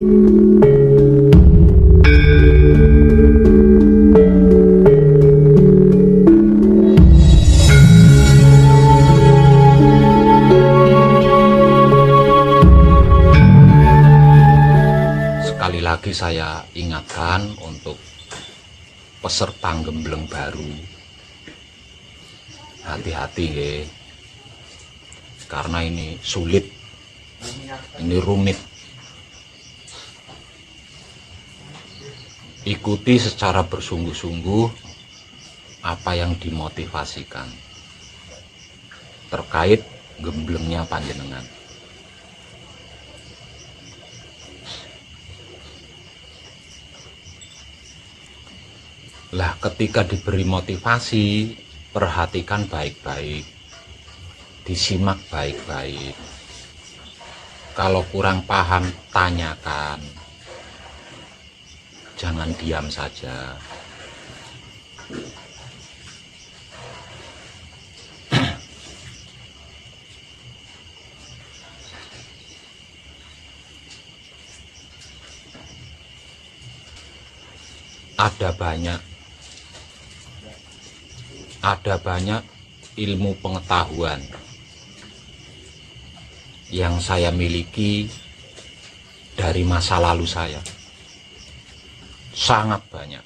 Sekali lagi saya ingatkan untuk peserta gembleng baru, hati-hati nggih. Karena ini sulit, ini rumit. Ikuti secara bersungguh-sungguh apa yang dimotivasikan terkait gemblengnya panjenengan. Lah, ketika diberi motivasi, perhatikan baik-baik, disimak baik-baik. Kalau kurang paham, tanyakan. Jangan diam saja. Ada banyak ilmu pengetahuan yang saya miliki dari masa lalu saya. Sangat banyak.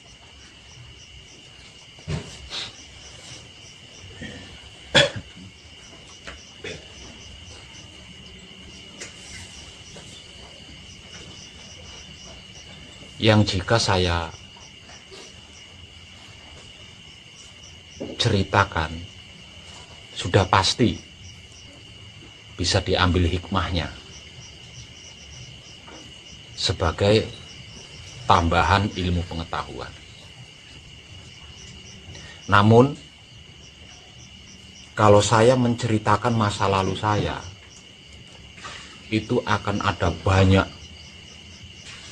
Yang jika saya ceritakan, sudah pasti bisa diambil hikmahnya sebagai tambahan ilmu pengetahuan. Namun, kalau saya menceritakan masa lalu saya, itu akan ada banyak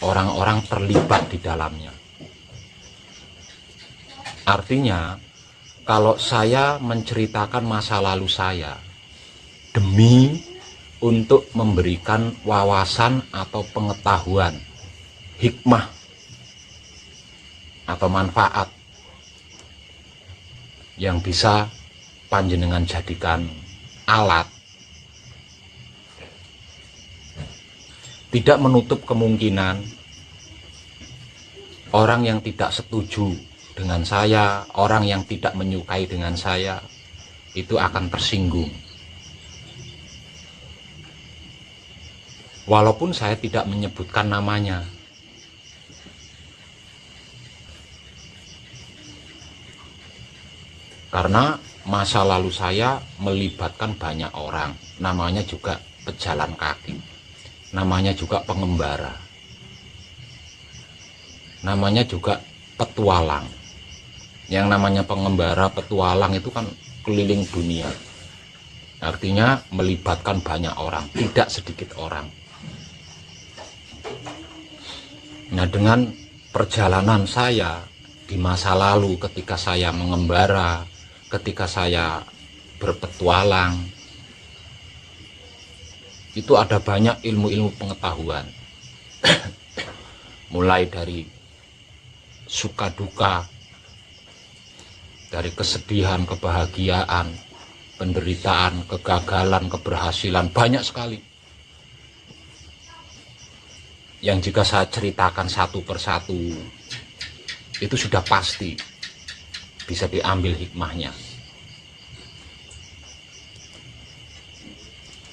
orang-orang terlibat di dalamnya. Artinya, kalau saya menceritakan masa lalu saya demi untuk memberikan wawasan atau pengetahuan, hikmah atau manfaat yang bisa panjenengan jadikan alat, tidak menutup kemungkinan orang yang tidak setuju dengan saya, orang yang tidak menyukai dengan saya, itu akan tersinggung. Walaupun saya tidak menyebutkan namanya. Karena masa lalu saya melibatkan banyak orang, namanya juga pejalan kaki, namanya juga pengembara, namanya juga petualang. Yang namanya pengembara, petualang itu kan keliling dunia, artinya melibatkan banyak orang, tidak sedikit orang. Nah, dengan perjalanan saya di masa lalu ketika saya mengembara, ketika saya berpetualang, itu ada banyak ilmu-ilmu pengetahuan. Mulai dari suka duka, dari kesedihan, kebahagiaan, penderitaan, kegagalan, keberhasilan, banyak sekali. Yang jika saya ceritakan satu persatu, itu sudah pasti bisa diambil hikmahnya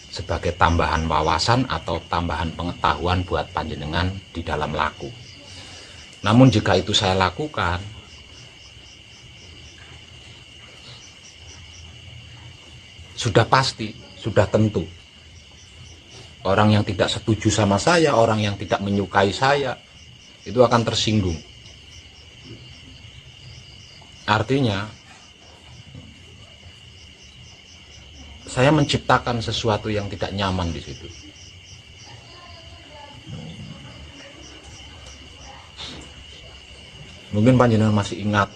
sebagai tambahan wawasan atau tambahan pengetahuan buat panjenengan di dalam laku. Namun jika itu saya lakukan, sudah pasti, sudah tentu orang yang tidak setuju sama saya, orang yang tidak menyukai saya, itu akan tersinggung. Artinya, saya menciptakan sesuatu yang tidak nyaman di situ. Mungkin panjenengan masih ingat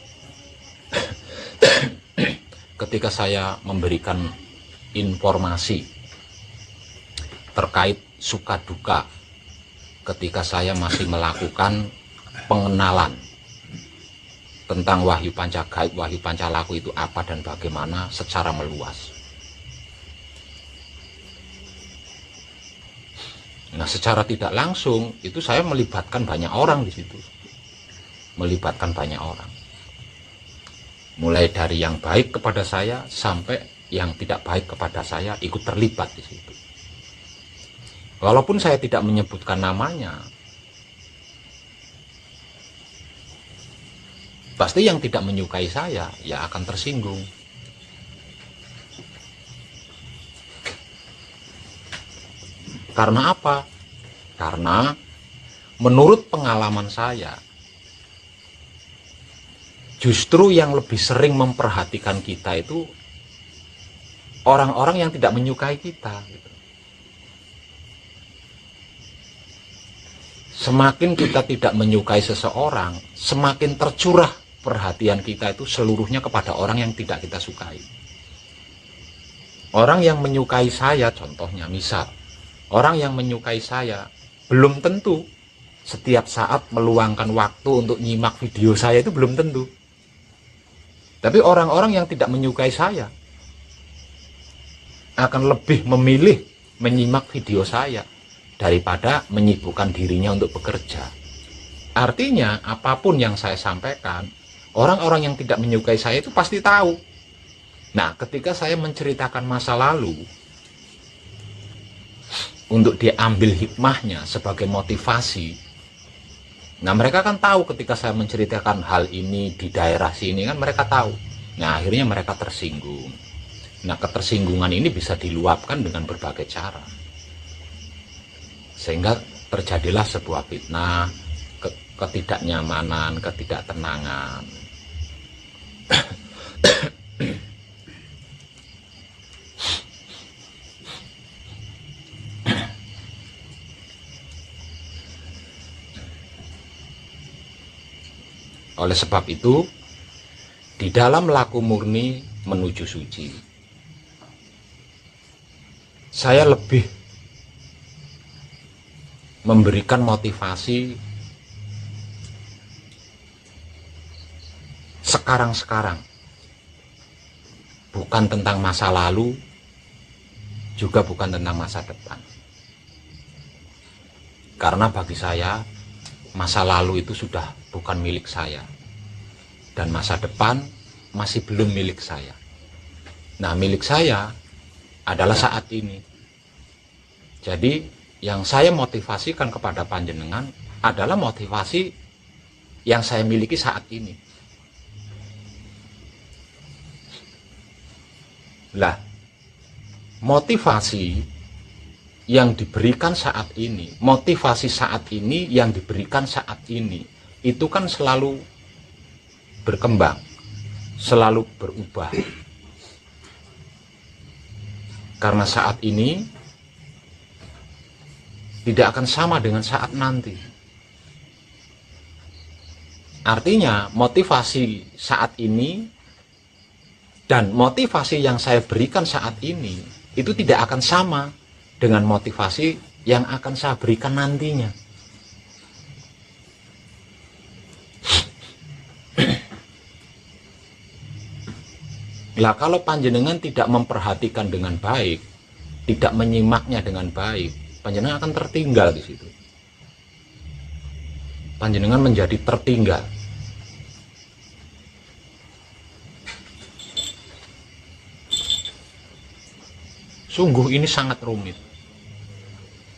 ketika saya memberikan informasi terkait suka duka ketika saya masih melakukan pengenalan tentang Wahyu Pancagaib, Wahyu Pancalaku itu apa dan bagaimana secara meluas. Nah, secara tidak langsung itu saya melibatkan banyak orang di situ. Melibatkan banyak orang. Mulai dari yang baik kepada saya sampai yang tidak baik kepada saya ikut terlibat di situ. Walaupun saya tidak menyebutkan namanya, pasti yang tidak menyukai saya ya akan tersinggung. Karena apa? Karena menurut pengalaman saya, justru yang lebih sering memperhatikan kita itu orang-orang yang tidak menyukai kita. Semakin kita tidak menyukai seseorang, semakin tercurah perhatian kita itu seluruhnya kepada orang yang tidak kita sukai. Orang yang menyukai saya, contohnya misal, orang yang menyukai saya belum tentu setiap saat meluangkan waktu untuk nyimak video saya, itu belum tentu. Tapi orang-orang yang tidak menyukai saya akan lebih memilih menyimak video saya daripada menyibukkan dirinya untuk bekerja. Artinya apapun yang saya sampaikan, orang-orang yang tidak menyukai saya itu pasti tahu. Nah, ketika saya menceritakan masa lalu untuk diambil hikmahnya sebagai motivasi, nah mereka kan tahu ketika saya menceritakan hal ini di daerah sini, kan mereka tahu. Nah, akhirnya mereka tersinggung. Nah, ketersinggungan ini bisa diluapkan dengan berbagai cara, sehingga terjadilah sebuah fitnah, ketidaknyamanan, ketidaktenangan. Oleh sebab itu, di dalam laku murni menuju suci, saya lebih memberikan motivasi sekarang-sekarang, bukan tentang masa lalu, juga bukan tentang masa depan. Karena bagi saya, masa lalu itu sudah bukan milik saya, dan masa depan masih belum milik saya. Nah, milik saya adalah saat ini. Jadi yang saya motivasikan kepada panjenengan adalah motivasi yang saya miliki saat ini. Lah, motivasi yang diberikan saat ini, motivasi saat ini yang diberikan saat ini, itu kan selalu berkembang, selalu berubah. Karena saat ini tidak akan sama dengan saat nanti. Artinya motivasi saat ini dan motivasi yang saya berikan saat ini itu tidak akan sama dengan motivasi yang akan saya berikan nantinya. Lah, kalau panjenengan tidak memperhatikan dengan baik, tidak menyimaknya dengan baik, panjenengan akan tertinggal di situ. Panjenengan menjadi tertinggal. Sungguh ini sangat rumit.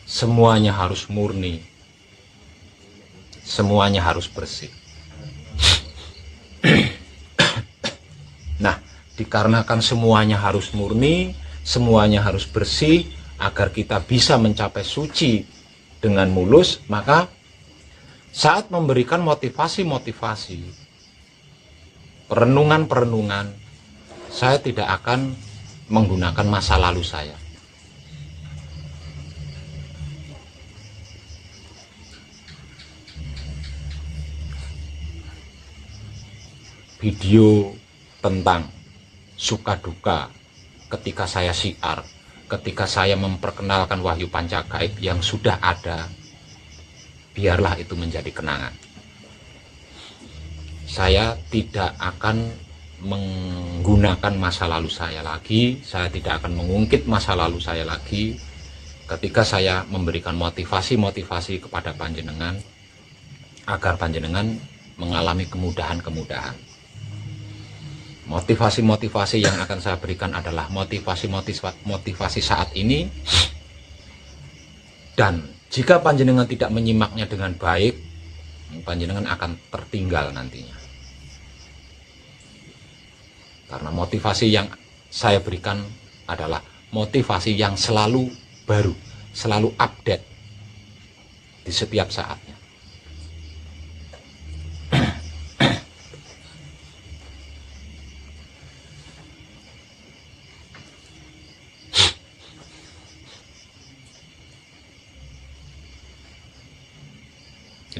Semuanya harus murni. Semuanya harus bersih. Nah, dikarenakan semuanya harus murni, semuanya harus bersih, agar kita bisa mencapai suci dengan mulus, maka saat memberikan motivasi-motivasi, perenungan-perenungan, saya tidak akan menggunakan masa lalu saya. Video tentang suka duka ketika saya syiar, ketika saya memperkenalkan Wahyu Pancagaib yang sudah ada, biarlah itu menjadi kenangan. Saya tidak akan menggunakan masa lalu saya lagi, saya tidak akan mengungkit masa lalu saya lagi ketika saya memberikan motivasi-motivasi kepada panjenengan agar panjenengan mengalami kemudahan-kemudahan. Motivasi-motivasi yang akan saya berikan adalah motivasi saat ini, dan jika panjenengan tidak menyimaknya dengan baik, panjenengan akan tertinggal nantinya. Karena motivasi yang saya berikan adalah motivasi yang selalu baru, selalu update di setiap saatnya.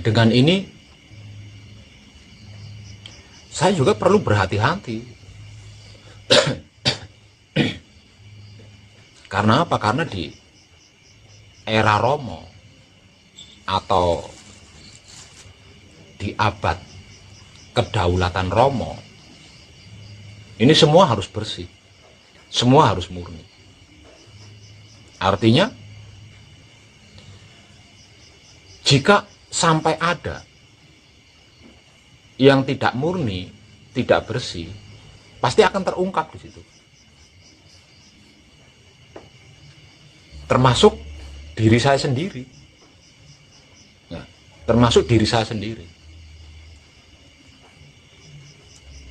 Dengan ini, saya juga perlu berhati-hati. Karena apa? Karena di era Romo atau di abad kedaulatan Romo, ini semua harus bersih, semua harus murni. Artinya, jika sampai ada yang tidak murni, tidak bersih, pasti akan terungkap di situ. Termasuk diri saya sendiri. Nah, termasuk diri saya sendiri.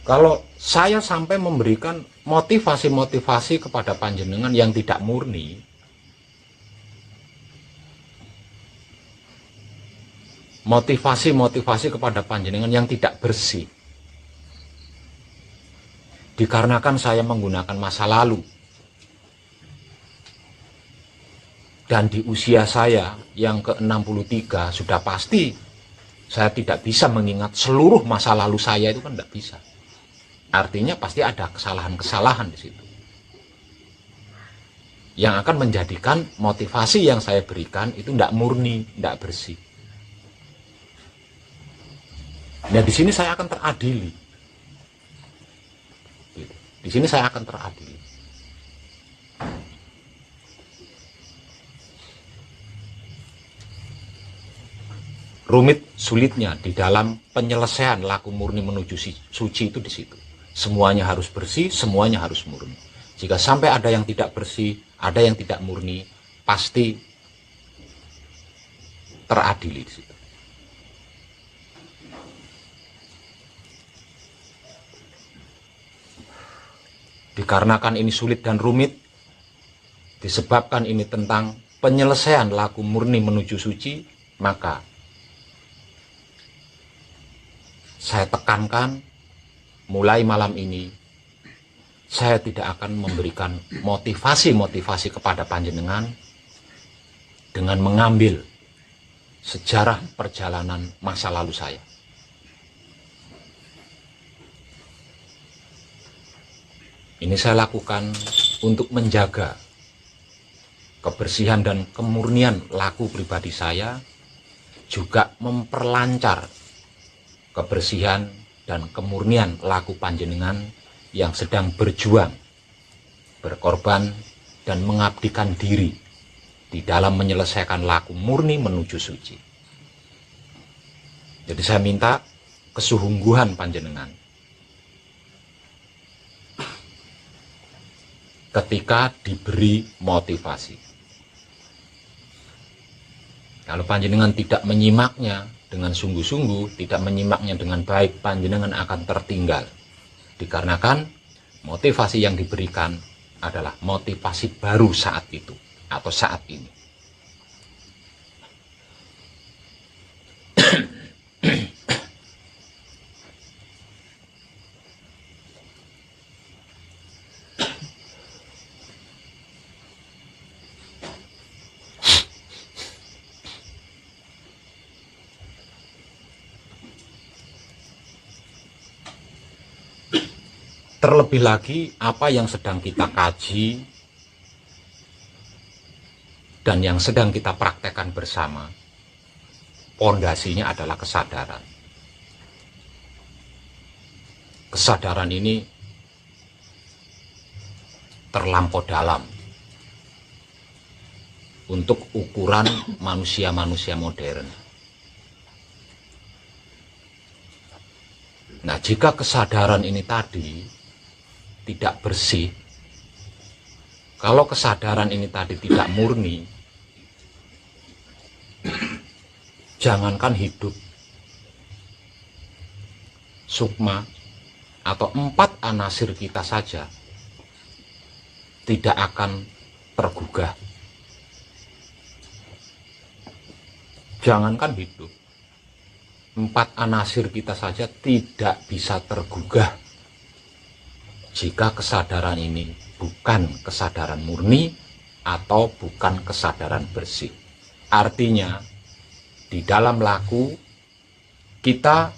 Kalau saya sampai memberikan motivasi-motivasi kepada panjenengan yang tidak murni, motivasi-motivasi kepada panjenengan yang tidak bersih, dikarenakan saya menggunakan masa lalu, dan di usia saya yang ke-63 sudah pasti saya tidak bisa mengingat seluruh masa lalu saya, itu kan tidak bisa. Artinya pasti ada kesalahan-kesalahan di situ yang akan menjadikan motivasi yang saya berikan itu tidak murni, tidak bersih. Nah, di sini saya akan teradili. Di sini saya akan teradili. Rumit sulitnya di dalam penyelesaian laku murni menuju suci itu di situ. Semuanya harus bersih, semuanya harus murni. Jika sampai ada yang tidak bersih, ada yang tidak murni, pasti teradili di situ. Dikarenakan ini sulit dan rumit, disebabkan ini tentang penyelesaian laku murni menuju suci, maka saya tekankan mulai malam ini, saya tidak akan memberikan motivasi-motivasi kepada panjenengan dengan mengambil sejarah perjalanan masa lalu saya. Ini saya lakukan untuk menjaga kebersihan dan kemurnian laku pribadi saya, juga memperlancar kebersihan dan kemurnian laku panjenengan yang sedang berjuang, berkorban, dan mengabdikan diri di dalam menyelesaikan laku murni menuju suci. Jadi saya minta kesungguhan panjenengan ketika diberi motivasi. Kalau panjenengan tidak menyimaknya dengan sungguh-sungguh, tidak menyimaknya dengan baik, panjenengan akan tertinggal. Dikarenakan motivasi yang diberikan adalah motivasi baru saat itu atau saat ini. Terlebih lagi apa yang sedang kita kaji dan yang sedang kita praktekkan bersama pondasinya adalah kesadaran. Kesadaran ini terlampau dalam untuk ukuran manusia-manusia modern. Nah, jika kesadaran ini tadi tidak bersih, kalau kesadaran ini tadi tidak murni, jangankan hidup, sukma atau 4 anasir kita saja tidak akan tergugah. Jangankan hidup, 4 anasir kita saja tidak bisa tergugah jika kesadaran ini bukan kesadaran murni atau bukan kesadaran bersih. Artinya, di dalam laku kita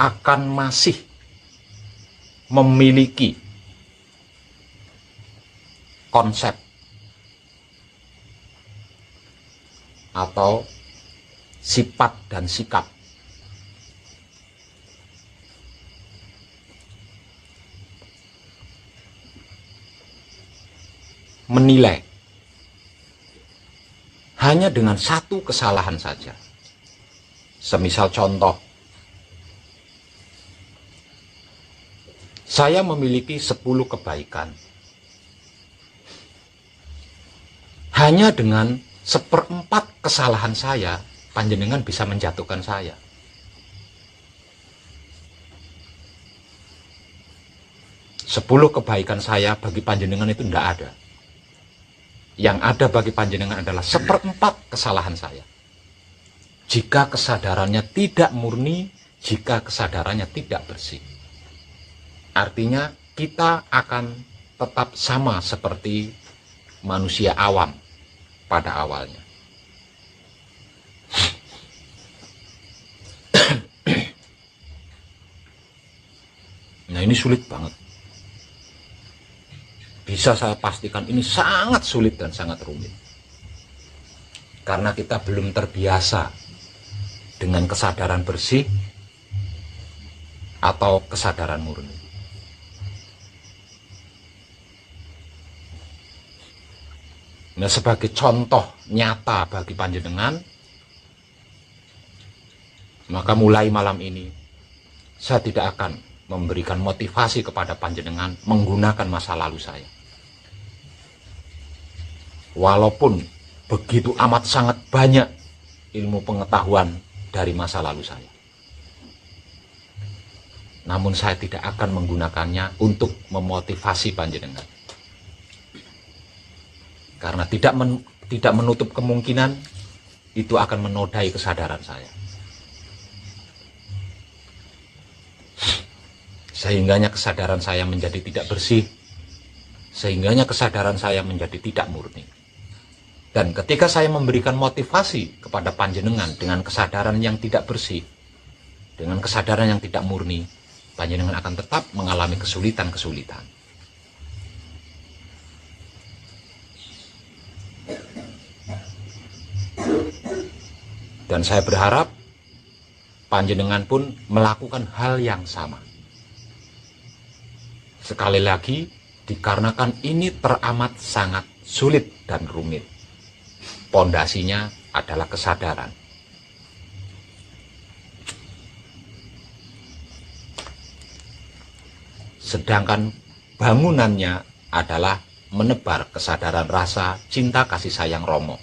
akan masih memiliki konsep atau sifat dan sikap menilai hanya dengan satu kesalahan saja. Semisal contoh, saya memiliki 10 kebaikan. Hanya dengan 1/4 kesalahan saya, panjenengan bisa menjatuhkan saya. Sepuluh kebaikan saya bagi panjenengan itu tidak ada. Yang ada bagi panjenengan adalah 1/4 kesalahan saya. Jika kesadarannya tidak murni, jika kesadarannya tidak bersih. Artinya kita akan tetap sama seperti manusia awam pada awalnya. Nah, ini sulit banget. Bisa saya pastikan ini sangat sulit dan sangat rumit. Karena kita belum terbiasa dengan kesadaran bersih atau kesadaran murni. Nah, sebagai contoh nyata bagi panjenengan, maka mulai malam ini saya tidak akan memberikan motivasi kepada panjenengan menggunakan masa lalu saya. Walaupun begitu amat sangat banyak ilmu pengetahuan dari masa lalu saya, namun saya tidak akan menggunakannya untuk memotivasi panjenengan. Karena tidak menutup kemungkinan itu akan menodai kesadaran saya. Sehingganya kesadaran saya menjadi tidak bersih, sehingganya kesadaran saya menjadi tidak murni. Dan ketika saya memberikan motivasi kepada panjenengan dengan kesadaran yang tidak bersih, dengan kesadaran yang tidak murni, panjenengan akan tetap mengalami kesulitan-kesulitan. Dan saya berharap panjenengan pun melakukan hal yang sama. Sekali lagi, dikarenakan ini teramat sangat sulit dan rumit. Pondasinya adalah kesadaran. Sedangkan bangunannya adalah menebar kesadaran rasa cinta kasih sayang Romo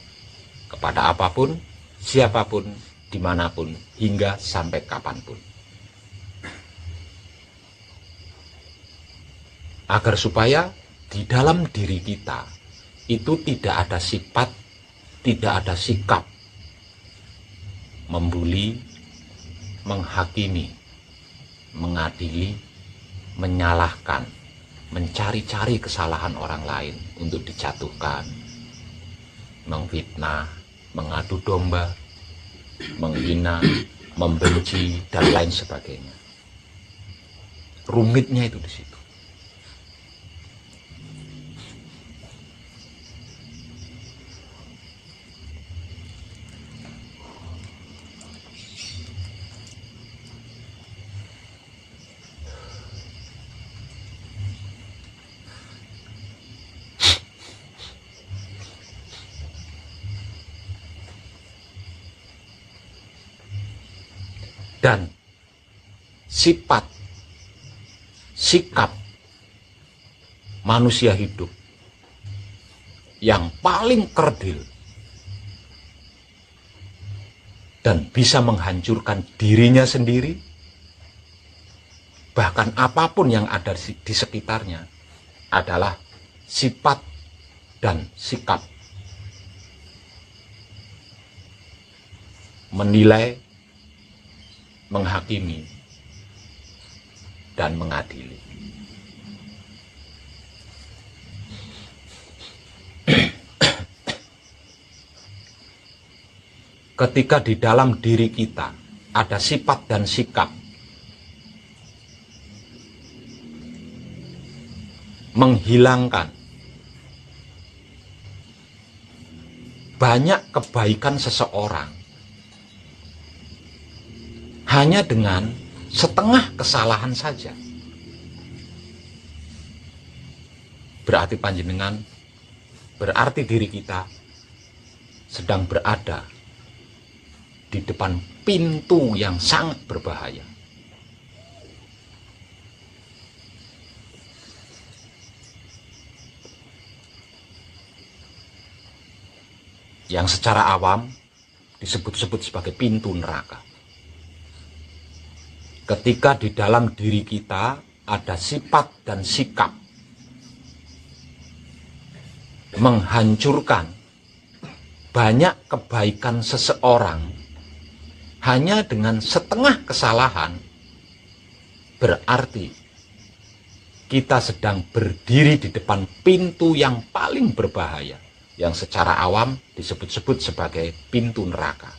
kepada apapun, siapapun, dimanapun, hingga sampai kapanpun. Agar supaya di dalam diri kita itu tidak ada sifat, tidak ada sikap membuli, menghakimi, mengadili, menyalahkan, mencari-cari kesalahan orang lain untuk dijatuhkan, memfitnah, mengadu domba, menghina, membenci, dan lain sebagainya. Rumitnya itu di situ. dan sifat, sikap manusia hidup yang paling kerdil dan bisa menghancurkan dirinya sendiri, bahkan apapun yang ada di sekitarnya, adalah sifat dan sikap menilai, menghakimi, dan mengadili. Ketika di dalam diri kita ada sifat dan sikap menghilangkan banyak kebaikan seseorang hanya dengan setengah kesalahan saja, berarti diri kita sedang berada di depan pintu yang sangat berbahaya. Yang secara awam disebut-sebut sebagai pintu neraka. Ketika di dalam diri kita ada sifat dan sikap menghancurkan banyak kebaikan seseorang hanya dengan setengah kesalahan, berarti kita sedang berdiri di depan pintu yang paling berbahaya, yang secara awam disebut-sebut sebagai pintu neraka.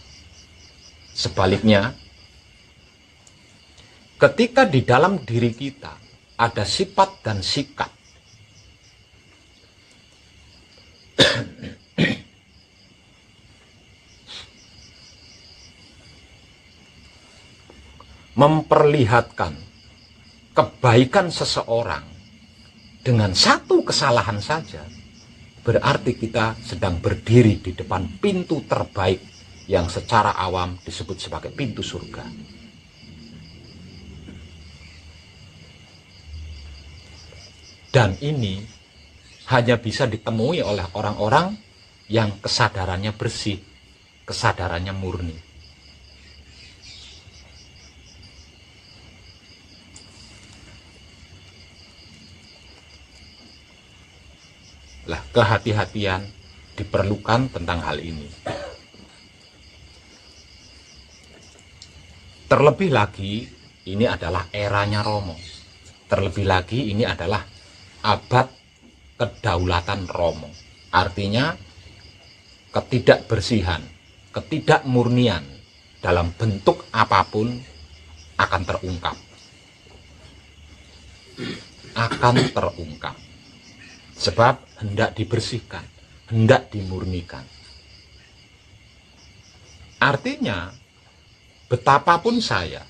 Sebaliknya, ketika di dalam diri kita ada sifat dan sikap memperlihatkan kebaikan seseorang dengan satu kesalahan saja, berarti kita sedang berdiri di depan pintu terbaik yang secara awam disebut sebagai pintu surga. Dan ini hanya bisa ditemui oleh orang-orang yang kesadarannya bersih, kesadarannya murni. Lah, kehati-hatian diperlukan tentang hal ini. Terlebih lagi, ini adalah eranya Romo. Terlebih lagi, ini adalah abad kedaulatan Romo. Artinya, ketidakbersihan, ketidakmurnian dalam bentuk apapun akan terungkap. Akan terungkap. Sebab hendak dibersihkan, hendak dimurnikan. Artinya, betapapun saya,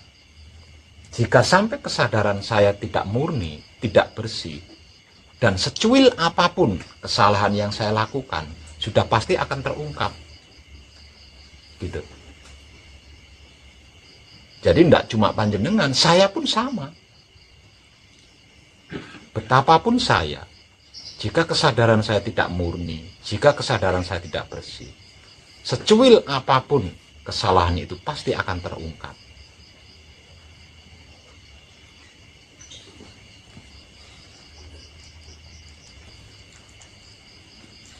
jika sampai kesadaran saya tidak murni, tidak bersih, dan secuil apapun kesalahan yang saya lakukan, sudah pasti akan terungkap. Gitu. Jadi tidak cuma panjenengan, saya pun sama. Betapapun saya, jika kesadaran saya tidak murni, jika kesadaran saya tidak bersih, secuil apapun kesalahan itu pasti akan terungkap.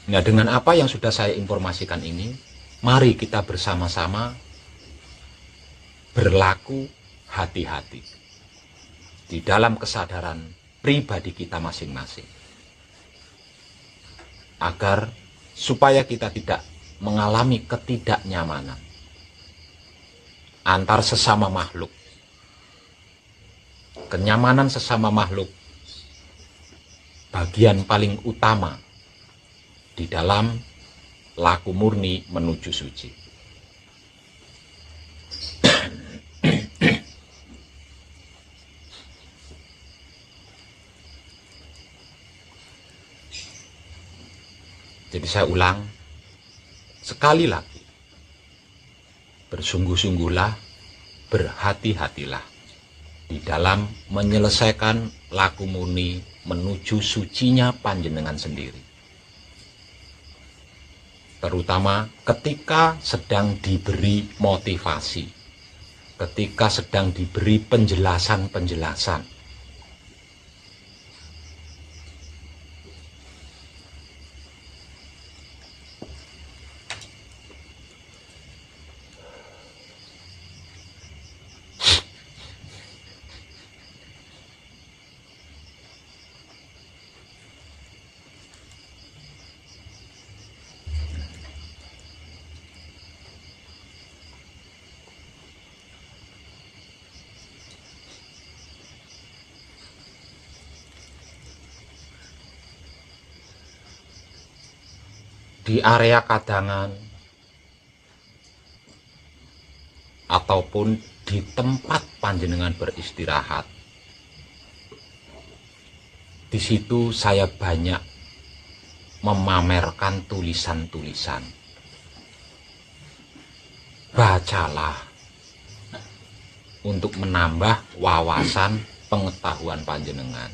Nah, dengan apa yang sudah saya informasikan ini, mari kita bersama-sama berlaku hati-hati di dalam kesadaran pribadi kita masing-masing. Agar supaya kita tidak mengalami ketidaknyamanan antar sesama makhluk. Kenyamanan sesama makhluk bagian paling utama di dalam laku murni menuju suci. Jadi saya ulang sekali lagi, bersungguh-sungguhlah berhati-hatilah di dalam menyelesaikan laku muni menuju sucinya panjenengan sendiri. Terutama ketika sedang diberi motivasi, ketika sedang diberi penjelasan-penjelasan. Di area kadangan ataupun di tempat panjenengan beristirahat, di situ saya banyak memamerkan tulisan-tulisan. Bacalah untuk menambah wawasan pengetahuan panjenengan.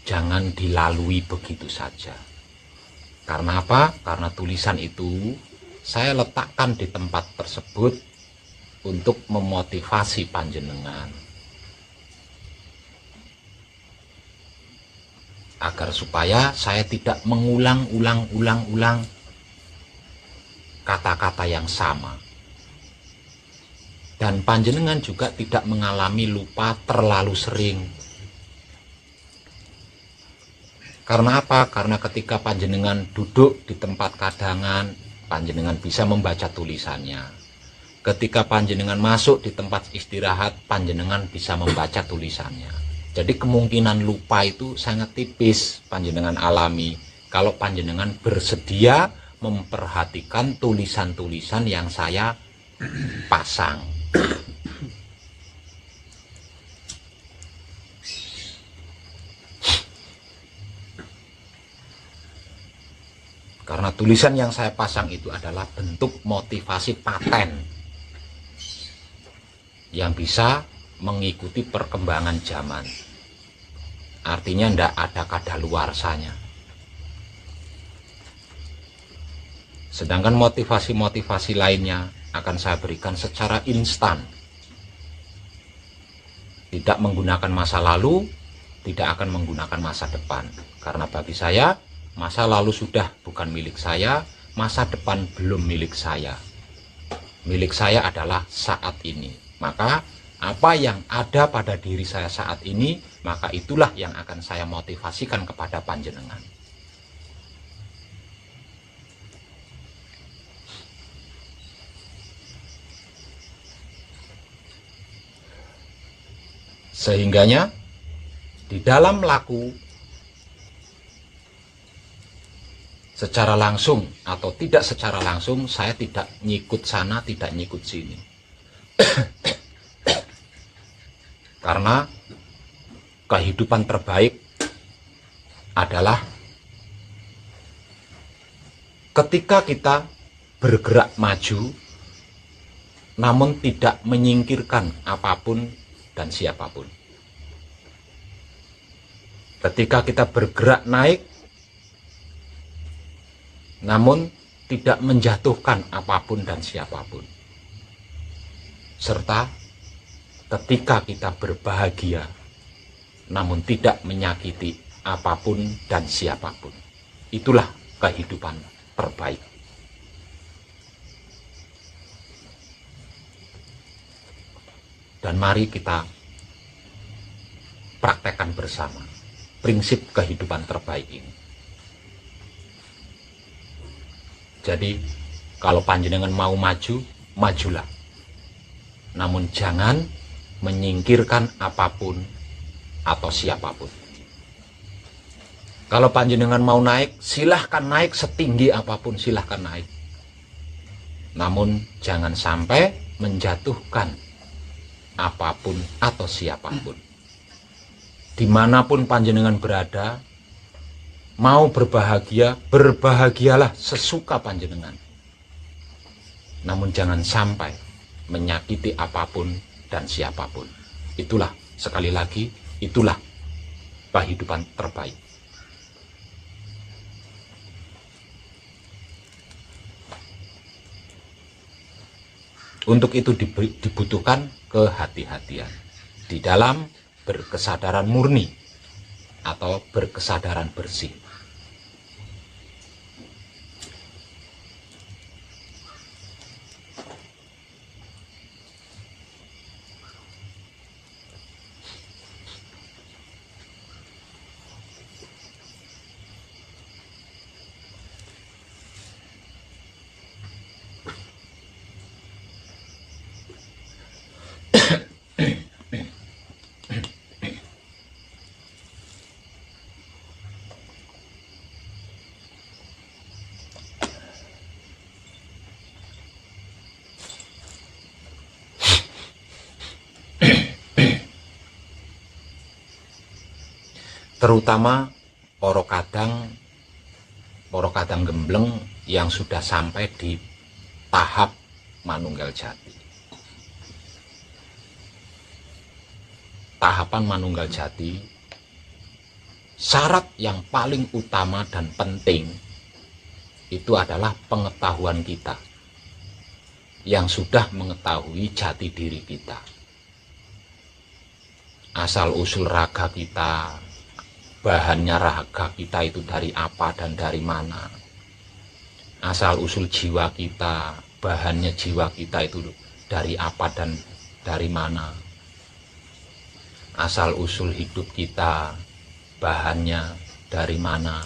Jangan dilalui begitu saja. Karena apa? Karena tulisan itu saya letakkan di tempat tersebut untuk memotivasi panjenengan. Agar supaya saya tidak mengulang-ulang kata-kata yang sama. Dan panjenengan juga tidak mengalami lupa terlalu sering. Karena apa? Karena ketika panjenengan duduk di tempat kadangan, panjenengan bisa membaca tulisannya. Ketika panjenengan masuk di tempat istirahat, panjenengan bisa membaca tulisannya. Jadi kemungkinan lupa itu sangat tipis panjenengan alami kalau panjenengan bersedia memperhatikan tulisan-tulisan yang saya pasang. Karena tulisan yang saya pasang itu adalah bentuk motivasi paten yang bisa mengikuti perkembangan zaman. Artinya tidak ada kadaluarsanya. Sedangkan motivasi-motivasi lainnya akan saya berikan secara instan. Tidak menggunakan masa lalu, tidak akan menggunakan masa depan. Karena bagi saya, masa lalu sudah bukan milik saya, masa depan belum milik saya. Milik saya adalah saat ini. Maka apa yang ada pada diri saya saat ini, maka itulah yang akan saya motivasikan kepada panjenengan. Sehingganya di dalam laku secara langsung atau tidak secara langsung, saya tidak nyikut sana, tidak nyikut sini. Karena kehidupan terbaik adalah ketika kita bergerak maju, namun tidak menyingkirkan apapun dan siapapun. Ketika kita bergerak naik, namun tidak menjatuhkan apapun dan siapapun. Serta ketika kita berbahagia, namun tidak menyakiti apapun dan siapapun. Itulah kehidupan terbaik. Dan mari kita praktekkan bersama prinsip kehidupan terbaik ini. Jadi, kalau panjenengan mau maju, majulah. Namun jangan menyingkirkan apapun atau siapapun. Kalau panjenengan mau naik, silahkan naik setinggi apapun, silahkan naik. Namun jangan sampai menjatuhkan apapun atau siapapun. Dimanapun panjenengan berada, mau berbahagia, berbahagialah sesuka panjenengan. Namun jangan sampai menyakiti apapun dan siapapun. Itulah, sekali lagi, itulah kehidupan terbaik. Untuk itu dibutuhkan kehati-hatian di dalam berkesadaran murni atau berkesadaran bersih. Terutama poro kadang gembleng yang sudah sampai di tahap manunggal jati. Tahapan manunggal jati, syarat yang paling utama dan penting itu adalah pengetahuan kita yang sudah mengetahui jati diri kita, asal usul raga kita, bahannya raga kita itu dari apa dan dari mana, asal usul jiwa kita, bahannya jiwa kita itu dari apa dan dari mana, asal usul hidup kita, bahannya dari mana.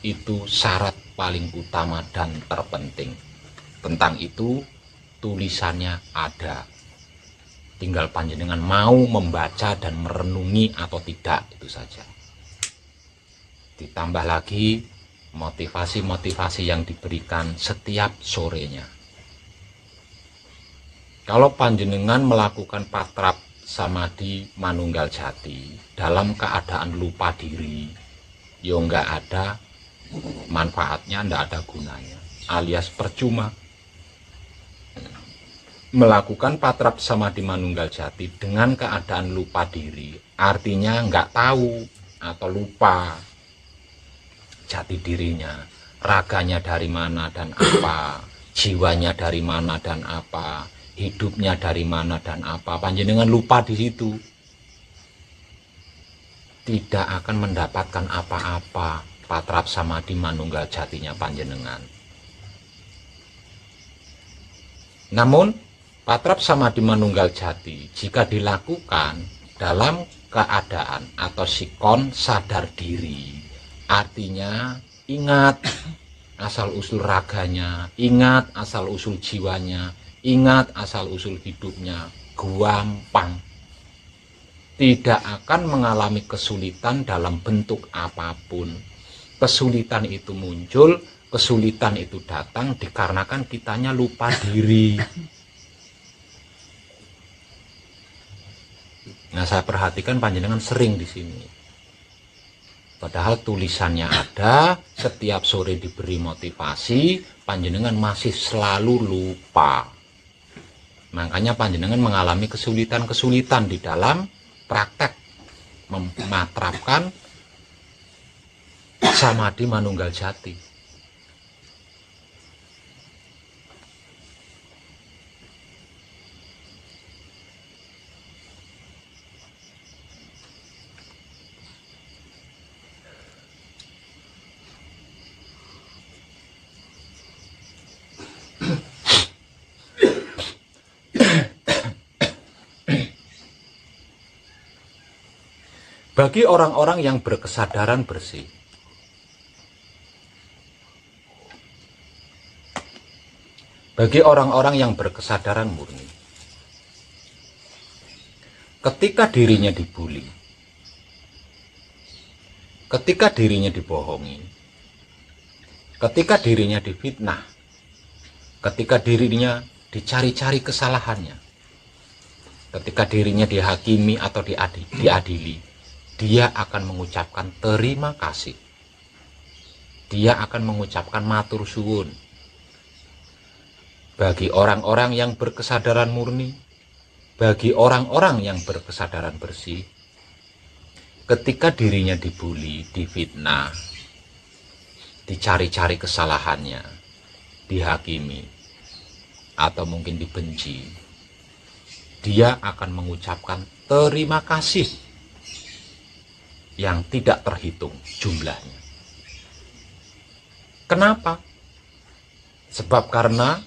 Itu syarat paling utama dan terpenting. Tentang itu tulisannya ada, tinggal panjenengan mau membaca dan merenungi atau tidak, itu saja. Ditambah lagi motivasi-motivasi yang diberikan setiap sorenya. Kalau panjenengan melakukan patrap samadhi manunggal jati dalam keadaan lupa diri, yo nggak ada manfaatnya, nggak ada gunanya, alias percuma. Melakukan patrap samadhi manunggal jati dengan keadaan lupa diri, artinya nggak tahu atau lupa jati dirinya, raganya dari mana dan apa, jiwanya dari mana dan apa, hidupnya dari mana dan apa. Panjenengan lupa di situ, tidak akan mendapatkan apa-apa patrap samadhi manunggal jatinya panjenengan. Namun patrap samadhi manunggal jati jika dilakukan dalam keadaan atau sikon sadar diri, artinya ingat asal usul raganya, ingat asal usul jiwanya, ingat asal usul hidupnya, gampang. Tidak akan mengalami kesulitan dalam bentuk apapun. Kesulitan itu muncul, kesulitan itu datang dikarenakan kitanya lupa diri. Nah, saya perhatikan panjenengan sering di sini. Padahal tulisannya ada, setiap sore diberi motivasi, panjenengan masih selalu lupa. Makanya panjenengan mengalami kesulitan-kesulitan di dalam praktek mematrapkan samadhi manunggal jati. Bagi orang-orang yang berkesadaran bersih, bagi orang-orang yang berkesadaran murni, ketika dirinya dibuli, ketika dirinya dibohongi, ketika dirinya difitnah, ketika dirinya dicari-cari kesalahannya, ketika dirinya dihakimi atau diadili, dia akan mengucapkan terima kasih. Dia akan mengucapkan matur suwun. bagi orang-orang yang berkesadaran murni, bagi orang-orang yang berkesadaran bersih, ketika dirinya dibuli, difitnah, dicari-cari kesalahannya, dihakimi, atau mungkin dibenci, dia akan mengucapkan terima kasih yang tidak terhitung jumlahnya. Kenapa? Sebab karena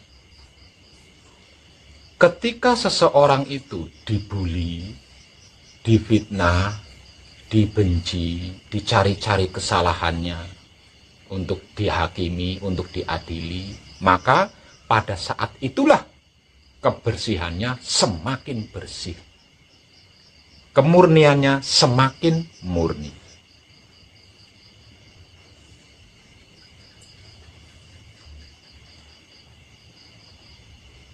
ketika seseorang itu dibuli, difitnah, dibenci, dicari-cari kesalahannya untuk dihakimi, untuk diadili, maka pada saat itulah kebersihannya semakin bersih, kemurniannya semakin murni.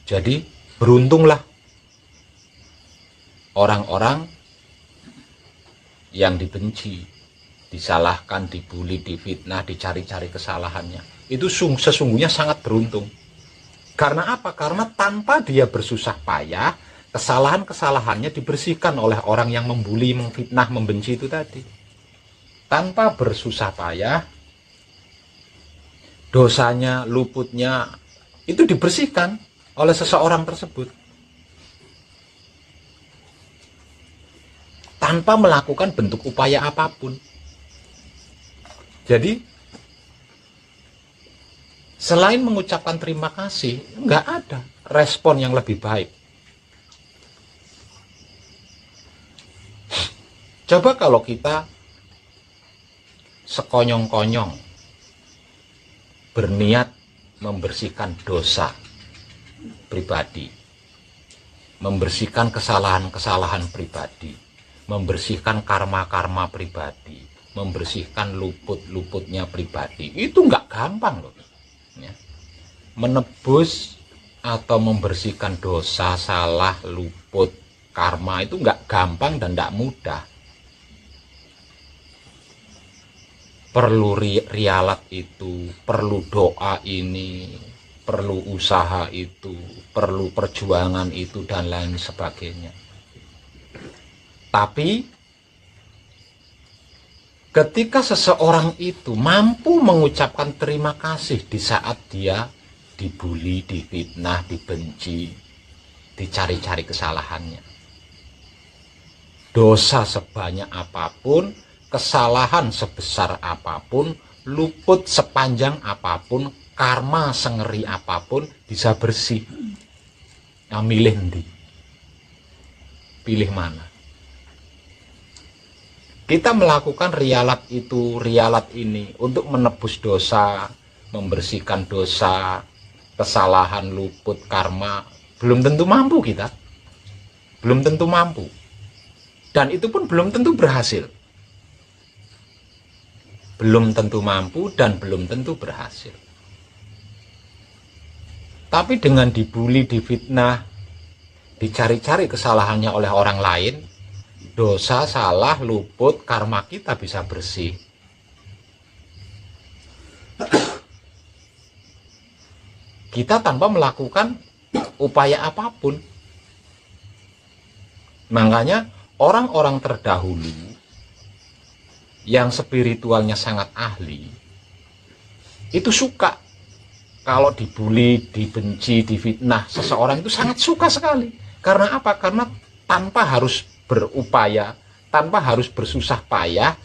Jadi beruntunglah orang-orang yang dibenci, disalahkan, dibuli, difitnah, dicari-cari kesalahannya. Itu sesungguhnya sangat beruntung. Karena apa? Karena tanpa dia bersusah payah, kesalahan-kesalahannya dibersihkan oleh orang yang membuli, memfitnah, membenci itu tadi. Tanpa bersusah payah, dosanya, luputnya, itu dibersihkan oleh seseorang tersebut. Tanpa melakukan bentuk upaya apapun. Jadi, selain mengucapkan terima kasih, nggak ada respon yang lebih baik. Coba kalau kita sekonyong-konyong berniat membersihkan dosa pribadi, membersihkan kesalahan-kesalahan pribadi, membersihkan karma-karma pribadi, membersihkan luput-luputnya pribadi, itu nggak gampang loh. Ya. Menebus atau membersihkan dosa, salah, luput, karma itu nggak gampang dan nggak mudah. Perlu rialat itu, perlu doa ini, perlu usaha itu, perlu perjuangan itu, dan lain sebagainya. Tapi ketika seseorang itu mampu mengucapkan terima kasih di saat dia dibuli, difitnah, dibenci, dicari-cari kesalahannya, dosa sebanyak apapun, kesalahan sebesar apapun, luput sepanjang apapun, karma sengeri apapun, bisa bersih. Nah, milih nanti, pilih mana? Kita melakukan rialat itu, rialat ini untuk menebus dosa, membersihkan dosa, kesalahan, luput, karma, belum tentu mampu kita. Belum tentu mampu. Dan itu pun belum tentu berhasil. Belum tentu mampu dan belum tentu berhasil. Tapi dengan dibuli, difitnah, dicari-cari kesalahannya oleh orang lain, dosa, salah, luput, karma kita bisa bersih. Kita tanpa melakukan upaya apapun. Makanya orang-orang terdahulu yang spiritualnya sangat ahli, itu suka kalau dibuli, dibenci, difitnah seseorang, itu sangat suka sekali. Karena apa? Karena tanpa harus berupaya, tanpa harus bersusah payah,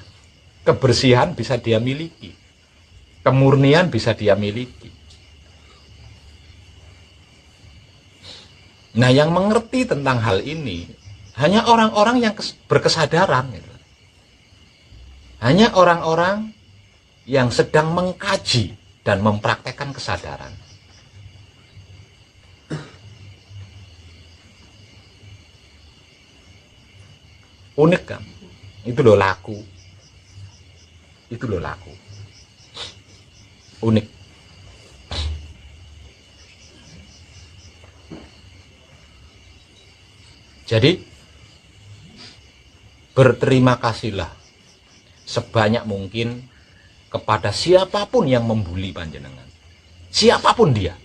kebersihan bisa dia miliki, kemurnian bisa dia miliki. Nah, yang mengerti tentang hal ini hanya orang-orang yang berkesadaran gitu. Hanya orang-orang yang sedang mengkaji dan mempraktekkan kesadaran. Unik kan? Itu loh laku. Itu loh laku. Unik. Jadi, berterima kasihlah sebanyak mungkin kepada siapapun yang membuli panjenengan, siapapun dia.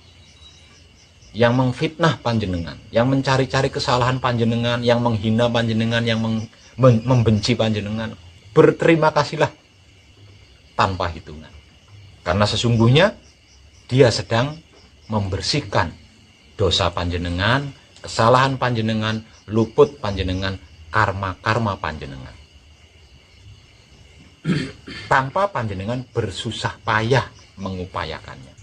yang mengfitnah panjenengan, yang mencari-cari kesalahan panjenengan, yang menghina panjenengan, yang membenci panjenengan, berterima kasihlah tanpa hitungan. Karena sesungguhnya dia sedang membersihkan dosa panjenengan, kesalahan panjenengan, luput panjenengan, karma-karma panjenengan. Tanpa panjenengan bersusah payah mengupayakannya.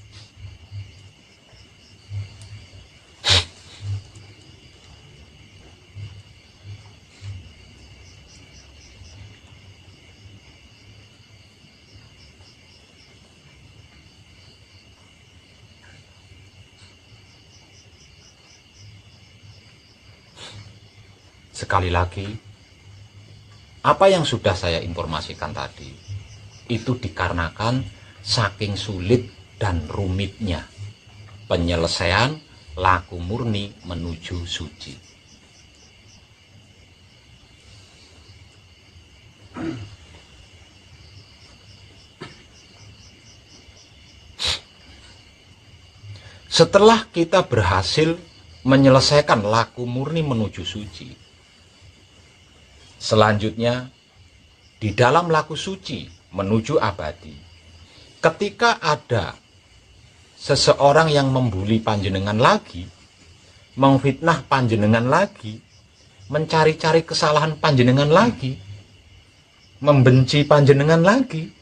Sekali lagi, apa yang sudah saya informasikan tadi, itu dikarenakan saking sulit dan rumitnya penyelesaian laku murni menuju suci. Setelah kita berhasil menyelesaikan laku murni menuju suci, selanjutnya di dalam laku suci menuju abadi, ketika ada seseorang yang membuli panjenengan lagi, mengfitnah panjenengan lagi, mencari-cari kesalahan panjenengan lagi, membenci panjenengan lagi,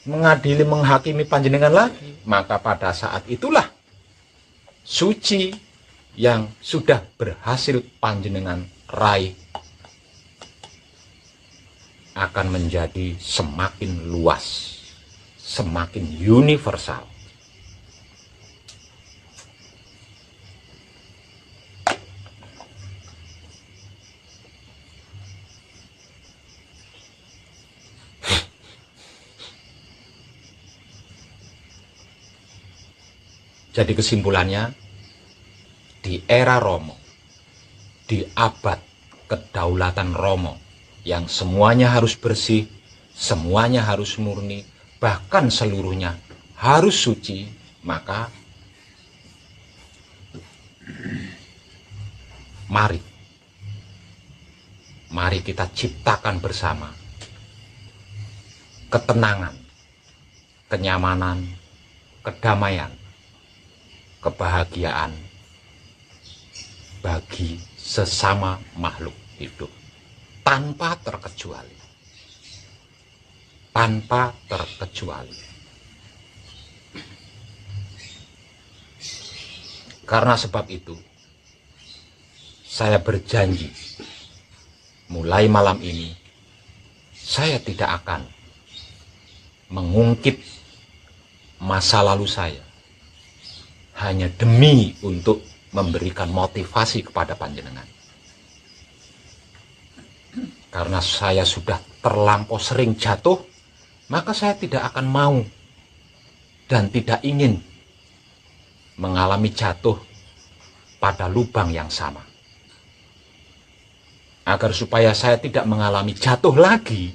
mengadili, menghakimi panjenengan lagi, maka pada saat itulah suci yang sudah berhasil panjenengan raih akan menjadi semakin luas, semakin universal. Jadi kesimpulannya, di era Romo, di abad kedaulatan Romo, yang semuanya harus bersih, semuanya harus murni, bahkan seluruhnya harus suci, maka mari kita ciptakan bersama ketenangan, kenyamanan, kedamaian, kebahagiaan bagi sesama makhluk hidup tanpa terkecuali. Tanpa terkecuali. Karena sebab itu, saya berjanji mulai malam ini saya tidak akan mengungkit masa lalu saya hanya demi untuk memberikan motivasi kepada panjenengan. Karena saya sudah terlampau sering jatuh, maka saya tidak akan mau dan tidak ingin mengalami jatuh pada lubang yang sama. Agar supaya saya tidak mengalami jatuh lagi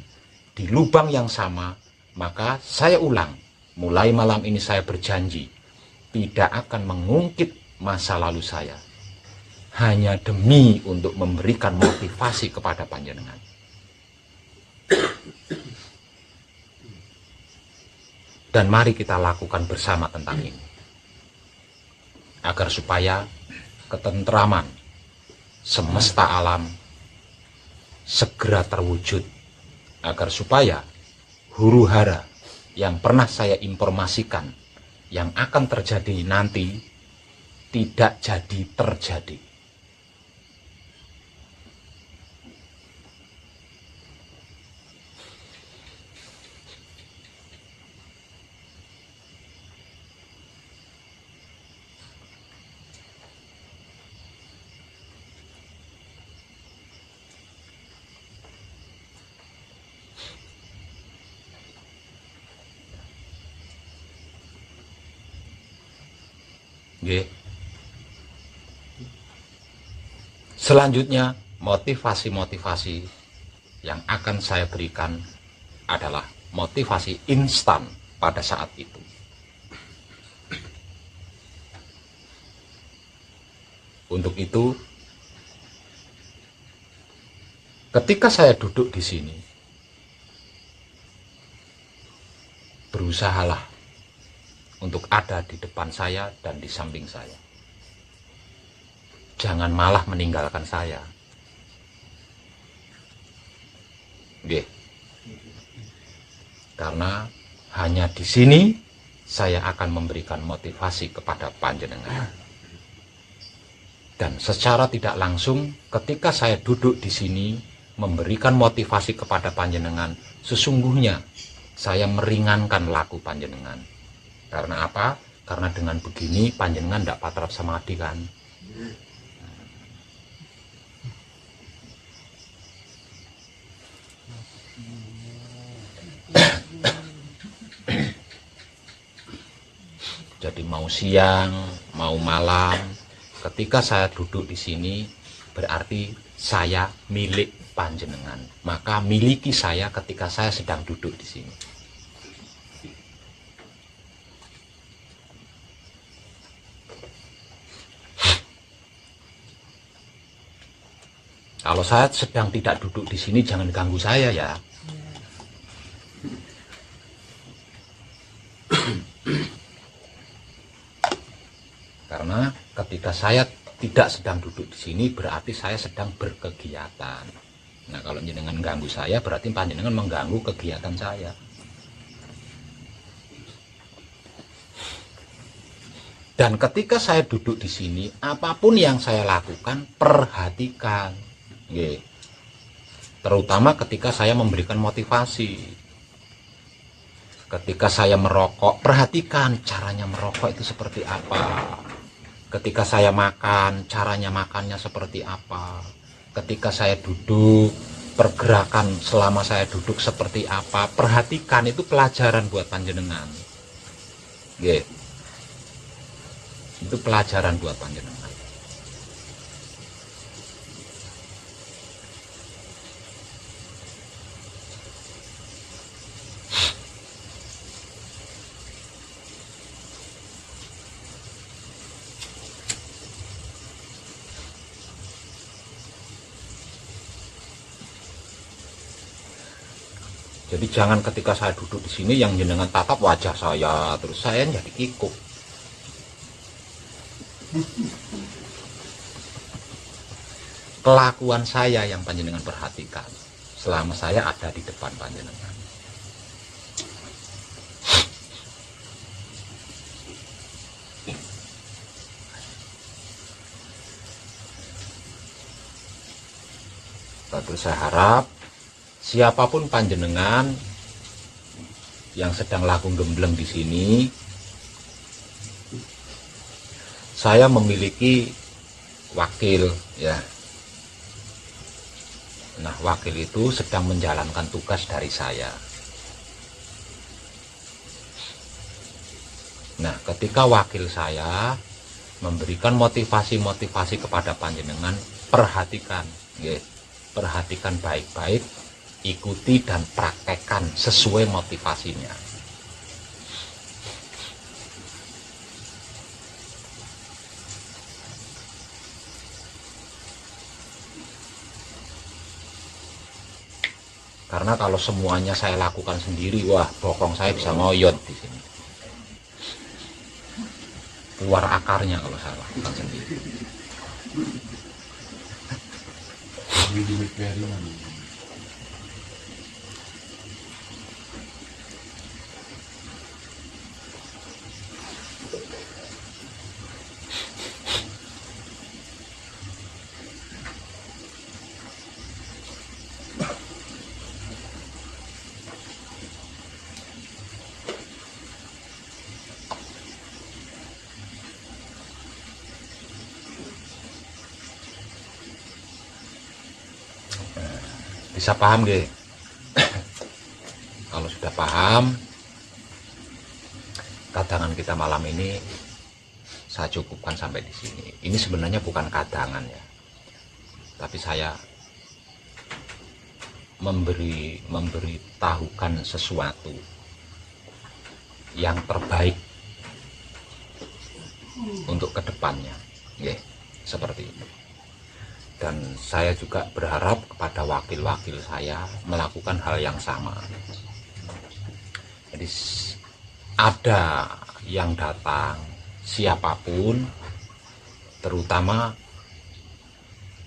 di lubang yang sama, maka saya ulang, mulai malam ini saya berjanji tidak akan mengungkit masa lalu saya hanya demi untuk memberikan motivasi kepada panjenengan. Dan mari kita lakukan bersama tentang ini, agar supaya ketentraman semesta alam segera terwujud, agar supaya huru-hara yang pernah saya informasikan yang akan terjadi nanti tidak jadi terjadi. Selanjutnya, motivasi-motivasi yang akan saya berikan adalah motivasi instan pada saat itu. Untuk itu, ketika saya duduk di sini, berusahalah untuk ada di depan saya dan di samping saya. Jangan malah meninggalkan saya. Nggih. Karena hanya di sini saya akan memberikan motivasi kepada panjenengan. Dan secara tidak langsung ketika saya duduk di sini memberikan motivasi kepada panjenengan, sesungguhnya saya meringankan laku panjenengan. Karena apa? Karena dengan begini panjenengan tidak patrap samadhi kan. Jadi mau siang, mau malam, ketika saya duduk di sini berarti saya milik panjenengan. Maka miliki saya ketika saya sedang duduk di sini. Kalau saya sedang tidak duduk di sini, jangan ganggu saya ya. Karena ketika saya tidak sedang duduk di sini, berarti saya sedang berkegiatan. Nah, kalau jenengan ganggu saya, berarti panjenengan mengganggu kegiatan saya. Dan ketika saya duduk di sini, apapun yang saya lakukan, perhatikan. Nggih. Terutama ketika saya memberikan motivasi. Ketika saya merokok, perhatikan caranya merokok itu seperti apa. Ketika saya makan, caranya makannya seperti apa. Ketika saya duduk, pergerakan selama saya duduk seperti apa. Perhatikan, itu pelajaran buat panjenengan. Nggih. Itu pelajaran buat panjenengan. Jadi jangan ketika saya duduk di sini yang jenengan tatap wajah saya, terus saya jadi kikuk. Kelakuan saya yang panjenengan perhatikan selama saya ada di depan panjenengan. Terus saya harap siapapun panjenengan yang sedang laku gembleng di sini, saya memiliki wakil ya. Nah, wakil itu sedang menjalankan tugas dari saya. Nah, ketika wakil saya memberikan motivasi-motivasi kepada panjenengan, perhatikan, nggih. Perhatikan baik-baik, ikuti dan praktekkan sesuai motivasinya. Karena kalau semuanya saya lakukan sendiri, wah, bokong saya bisa ngoyot di sini. Keluar akarnya kalau saya lakukan sendiri. Bisa paham nggih? Kalau sudah paham, kadangan kita malam ini saya cukupkan sampai di sini. Ini sebenarnya bukan kadangan ya, tapi saya memberitahukan sesuatu yang terbaik untuk kedepannya. Nggih. seperti itu. Dan saya juga berharap kepada wakil-wakil saya melakukan hal yang sama. Jadi ada yang datang, siapapun, terutama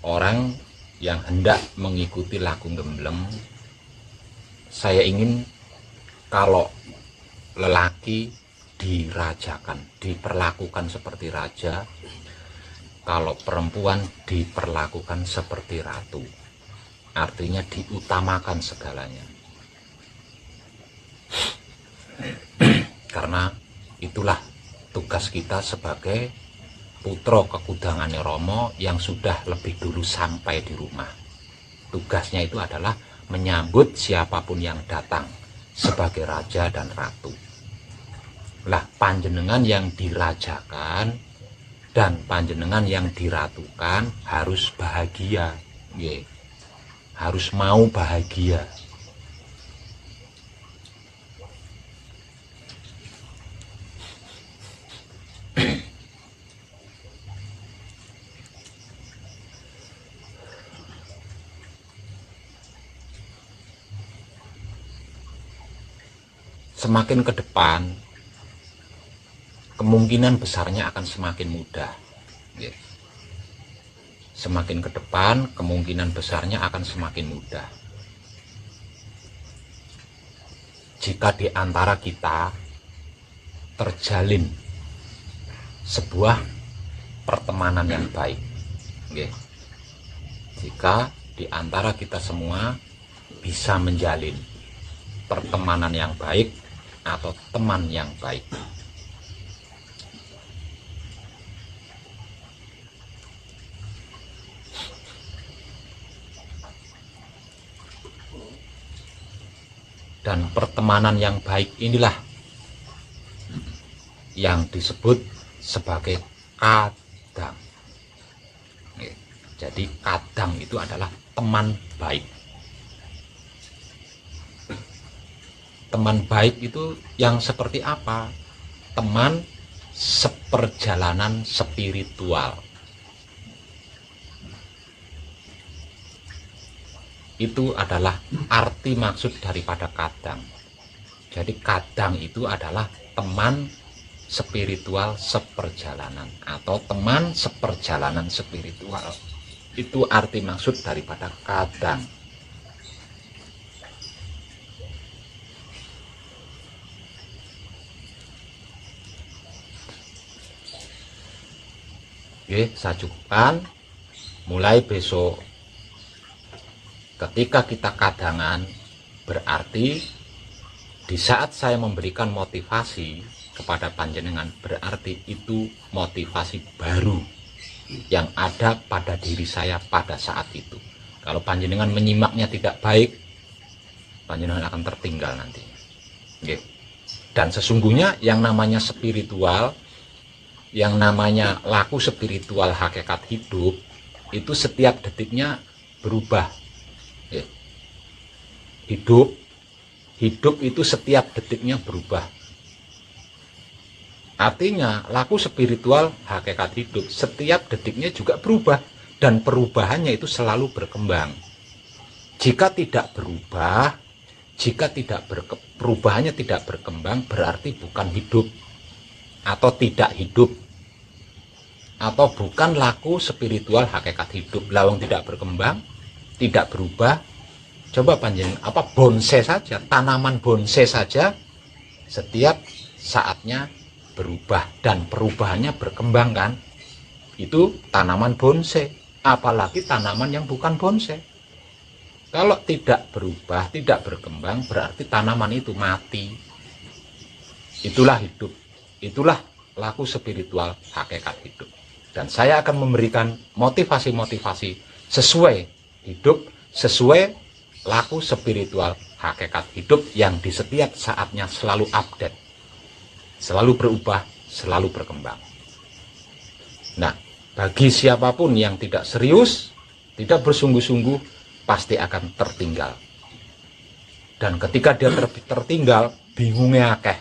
orang yang hendak mengikuti laku gembleng, saya ingin kalau lelaki dirajakan, diperlakukan seperti raja, kalau perempuan diperlakukan seperti ratu. Artinya diutamakan segalanya. Karena itulah tugas kita sebagai putra kekudangannya Romo yang sudah lebih dulu sampai di rumah. Tugasnya itu adalah menyambut siapapun yang datang sebagai raja dan ratu. Lah panjenengan yang dirajakan dan panjenengan yang diratukan harus bahagia, harus mau bahagia. Semakin ke depan, kemungkinan besarnya akan semakin mudah. Semakin ke depan, kemungkinan besarnya akan semakin mudah. Jika di antara kita terjalin sebuah pertemanan yang baik. Jika di antara kita semua bisa menjalin pertemanan yang baik atau teman yang baik. Dan pertemanan yang baik inilah yang disebut sebagai kadang. Jadi kadang itu adalah teman baik. Teman baik itu yang seperti apa? Teman seperjalanan spiritual. Itu adalah arti maksud daripada kadang. Jadi kadang itu adalah teman spiritual seperjalanan atau teman seperjalanan spiritual. Itu arti maksud daripada kadang. Oke, saya cukupkan. Mulai besok ketika kita kadangan, berarti di saat saya memberikan motivasi kepada panjenengan, berarti itu motivasi baru yang ada pada diri saya pada saat itu. Kalau panjenengan menyimaknya tidak baik, panjenengan akan tertinggal nanti. Dan sesungguhnya yang namanya spiritual, yang namanya laku spiritual hakikat hidup, itu setiap detiknya berubah. Hidup itu setiap detiknya berubah. Artinya laku spiritual hakikat hidup setiap detiknya juga berubah, dan perubahannya itu selalu berkembang. Jika tidak berubah, perubahannya tidak berkembang, berarti bukan hidup atau tidak hidup, atau bukan laku spiritual hakikat hidup. Lawang tidak berkembang, tidak berubah. Coba panjenengan bonsai saja, tanaman bonsai saja setiap saatnya berubah dan perubahannya berkembang kan? Itu tanaman bonsai, apalagi tanaman yang bukan bonsai. Kalau tidak berubah, tidak berkembang, berarti tanaman itu mati. Itulah hidup. Itulah laku spiritual hakikat hidup. Dan saya akan memberikan motivasi-motivasi sesuai hidup, sesuai laku spiritual hakikat hidup yang di setiap saatnya selalu update, selalu berubah, selalu berkembang. Nah, bagi siapapun yang tidak serius, tidak bersungguh-sungguh, pasti akan tertinggal. Dan ketika dia tertinggal, bingungnya akeh.